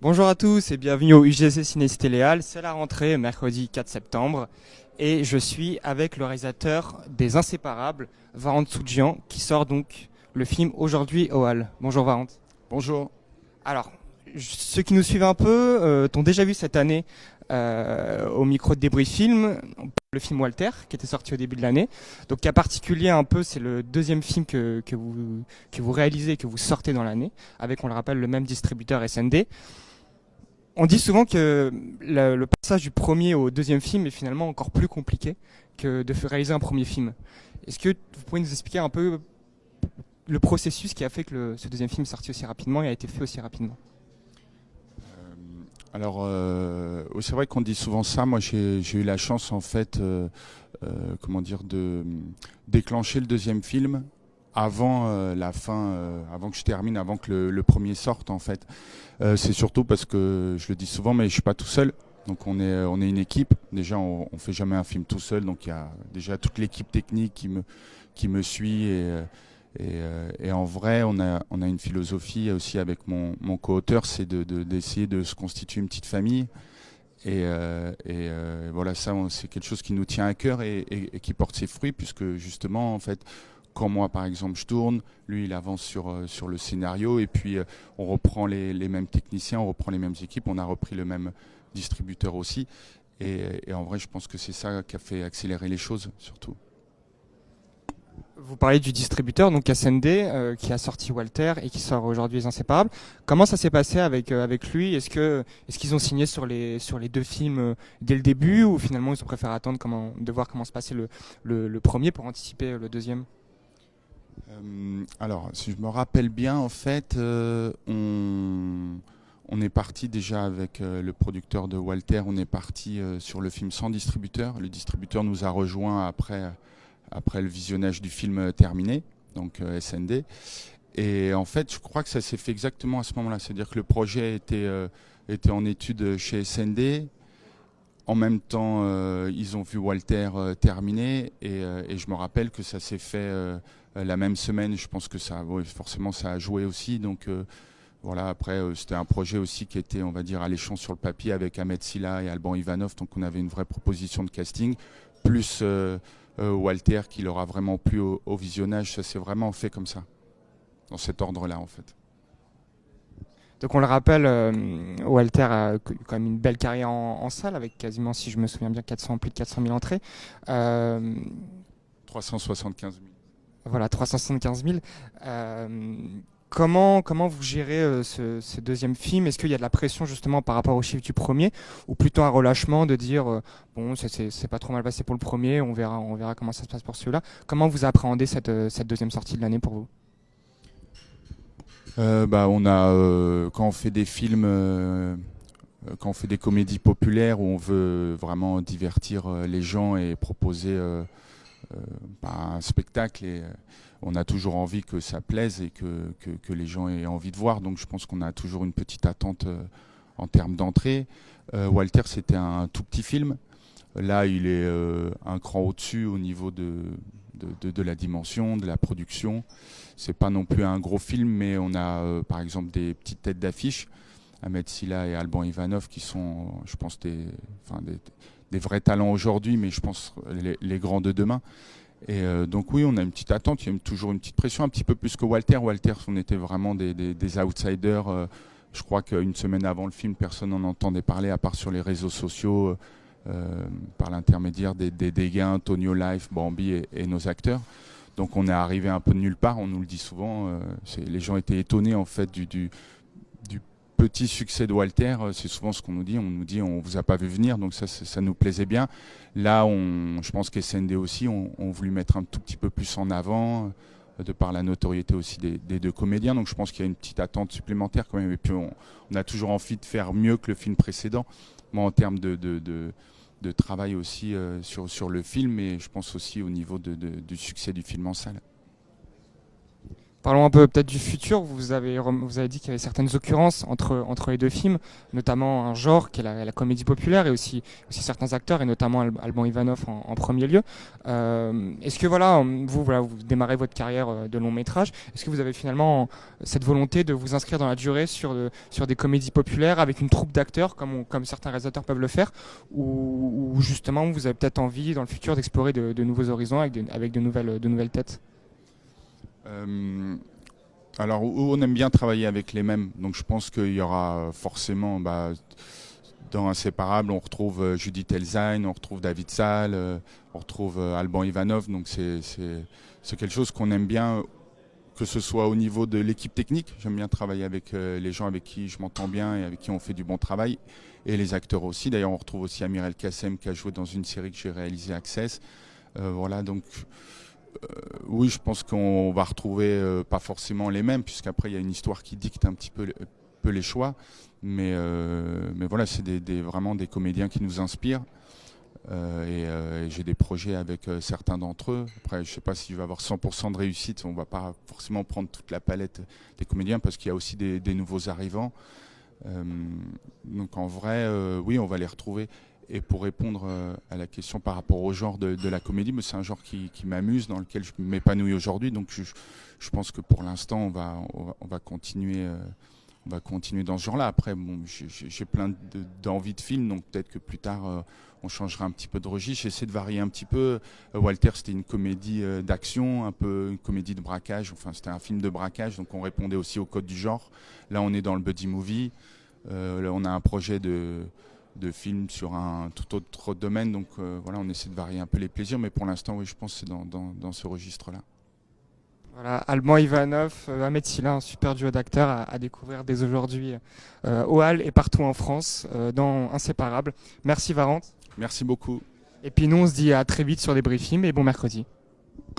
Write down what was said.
Bonjour à tous et bienvenue au UGC Ciné-Cité Léal. C'est la rentrée, mercredi 4 septembre. Et je suis avec le réalisateur des Inséparables, Varant Tsoudjian, qui sort donc le film aujourd'hui au Hall. Bonjour Varant. Bonjour. Alors, ceux qui nous suivent un peu t'ont déjà vu cette année au micro de Débris Film, le film Walter, qui était sorti au début de l'année. Donc, cas particulier un peu, c'est le deuxième film que vous réalisez, que vous sortez dans l'année, avec, on le rappelle, le même distributeur SND. On dit souvent que le passage du premier au deuxième film est finalement encore plus compliqué que de réaliser un premier film. Est-ce que vous pouvez nous expliquer un peu le processus qui a fait que ce deuxième film est sorti aussi rapidement et a été fait aussi rapidement? C'est vrai qu'on dit souvent ça. Moi, j'ai eu la chance, en fait, comment dire, de déclencher le deuxième film avant la fin, avant que je termine, avant que le premier sorte, en fait. C'est surtout parce que je le dis souvent, mais je suis pas tout seul. Donc on est une équipe. Déjà, on fait jamais un film tout seul. Donc il y a déjà toute l'équipe technique qui me suit et en vrai, on a une philosophie aussi avec mon co-auteur, c'est d'essayer de se constituer une petite famille. Voilà, ça, c'est quelque chose qui nous tient à cœur et qui porte ses fruits, puisque justement, en fait, quand moi, par exemple, je tourne, lui, il avance sur le scénario, et puis on reprend les mêmes techniciens, on reprend les mêmes équipes, on a repris le même distributeur aussi. Et en vrai, je pense que c'est ça qui a fait accélérer les choses, surtout. Vous parlez du distributeur, donc SND, qui a sorti Walter et qui sort aujourd'hui Les Inséparables. Comment ça s'est passé avec lui? Est-ce qu'ils ont signé sur les deux films dès le début ou finalement ils ont préféré attendre de voir comment se passait le premier pour anticiper le deuxième? Alors, si je me rappelle bien, en fait, on est parti déjà avec le producteur de Walter, on est parti sur le film sans distributeur. Le distributeur nous a rejoint après le visionnage du film terminé, donc SND. Et en fait, je crois que ça s'est fait exactement à ce moment-là. C'est-à-dire que le projet était en étude chez SND. En même temps, ils ont vu Walter terminer et je me rappelle que ça s'est fait la même semaine. Je pense que ça, ouais, forcément, ça a joué aussi. Donc voilà. Après, c'était un projet aussi qui était, on va dire, alléchant sur le papier avec Ahmed Silla et Alban Ivanov. Donc on avait une vraie proposition de casting, plus Walter qui leur a vraiment plu au visionnage. Ça s'est vraiment fait comme ça, dans cet ordre-là, en fait. Donc on le rappelle, Walter a quand même une belle carrière en salle avec quasiment, si je me souviens bien, plus de 400 000 entrées. Euh, 375 000. voilà, 375 000. Euh, comment vous gérez ce deuxième film? Est-ce qu'il y a de la pression justement par rapport au chiffre du premier ou plutôt un relâchement de dire bon, c'est pas trop mal passé pour le premier, on verra comment ça se passe pour celui-là? Comment vous appréhendez cette deuxième sortie de l'année pour vous? Quand on fait des films, quand on fait des comédies populaires où on veut vraiment divertir les gens et proposer un spectacle, on a toujours envie que ça plaise et que les gens aient envie de voir. Donc je pense qu'on a toujours une petite attente en termes d'entrée. Walter, c'était un tout petit film. Là, il est un cran au-dessus au niveau de la dimension, de la production. C'est pas non plus un gros film, mais on a par exemple des petites têtes d'affiche, Ahmed Silla et Alban Ivanov, qui sont, je pense, des vrais talents aujourd'hui, mais je pense les grands de demain. Donc oui, on a une petite attente, il y a toujours une petite pression, un petit peu plus que Walter. Walter, on était vraiment des outsiders. Je crois qu'une semaine avant le film, personne n'en entendait parler, à part sur les réseaux sociaux, par l'intermédiaire des gains, Tonio Life, Bambi et nos acteurs. Donc on est arrivé un peu de nulle part, on nous le dit souvent. Les gens étaient étonnés en fait du petit succès de Walter. C'est souvent ce qu'on nous dit. On nous dit on vous a pas vu venir, donc ça nous plaisait bien. Là, je pense qu'SND aussi ont voulu mettre un tout petit peu plus en avant, de par la notoriété aussi des deux comédiens. Donc je pense qu'il y a une petite attente supplémentaire quand même. Et puis on a toujours envie de faire mieux que le film précédent. Moi, en termes de travail aussi sur le film, et je pense aussi au niveau du succès du film en salle. Parlons un peu peut-être du futur. Vous avez dit qu'il y avait certaines occurrences entre les deux films, notamment un genre qui est la comédie populaire et aussi certains acteurs, et notamment Alban Ivanov en premier lieu. Est-ce que vous démarrez votre carrière de long métrage. Est-ce que vous avez finalement cette volonté de vous inscrire dans la durée sur des comédies populaires avec une troupe d'acteurs comme certains réalisateurs peuvent le faire, ou justement vous avez peut-être envie dans le futur d'explorer de nouveaux horizons avec de nouvelles têtes? Alors, on aime bien travailler avec les mêmes, donc je pense qu'il y aura forcément, dans Inséparables, on retrouve Judith Elzaïn, on retrouve David Salle, on retrouve Alban Ivanov, donc c'est quelque chose qu'on aime bien, que ce soit au niveau de l'équipe technique. J'aime bien travailler avec les gens avec qui je m'entends bien et avec qui on fait du bon travail, et les acteurs aussi. D'ailleurs, on retrouve aussi Amir El Kassem qui a joué dans une série que j'ai réalisée, Access. Voilà, donc oui, je pense qu'on va retrouver pas forcément les mêmes, puisqu'après il y a une histoire qui dicte un petit peu les choix, mais voilà, c'est vraiment des comédiens qui nous inspirent, et j'ai des projets avec certains d'entre eux. Après, je sais pas s'il va y avoir 100% de réussite, on va pas forcément prendre toute la palette des comédiens, parce qu'il y a aussi des nouveaux arrivants. Donc en vrai, oui, on va les retrouver. Et pour répondre à la question par rapport au genre de la comédie, c'est un genre qui m'amuse, dans lequel je m'épanouis aujourd'hui. Donc je pense que pour l'instant, on va continuer dans ce genre-là. Après, bon, j'ai plein d'envies de films, donc peut-être que plus tard, on changera un petit peu de registre. J'essaie de varier un petit peu. Walter, c'était une comédie d'action, un peu une comédie de braquage. Enfin, c'était un film de braquage, donc on répondait aussi au code du genre. Là, on est dans le buddy movie. Là, on a un projet de film sur un tout autre domaine, donc voilà, on essaie de varier un peu les plaisirs, mais pour l'instant, oui, je pense que c'est dans ce registre-là. Voilà, Alban Ivanov, Ahmed Silla, un super duo d'acteurs à découvrir dès aujourd'hui au Hall et partout en France dans Inséparables. Merci Varante. Merci beaucoup. Et puis nous, on se dit à très vite sur des briefings et bon mercredi.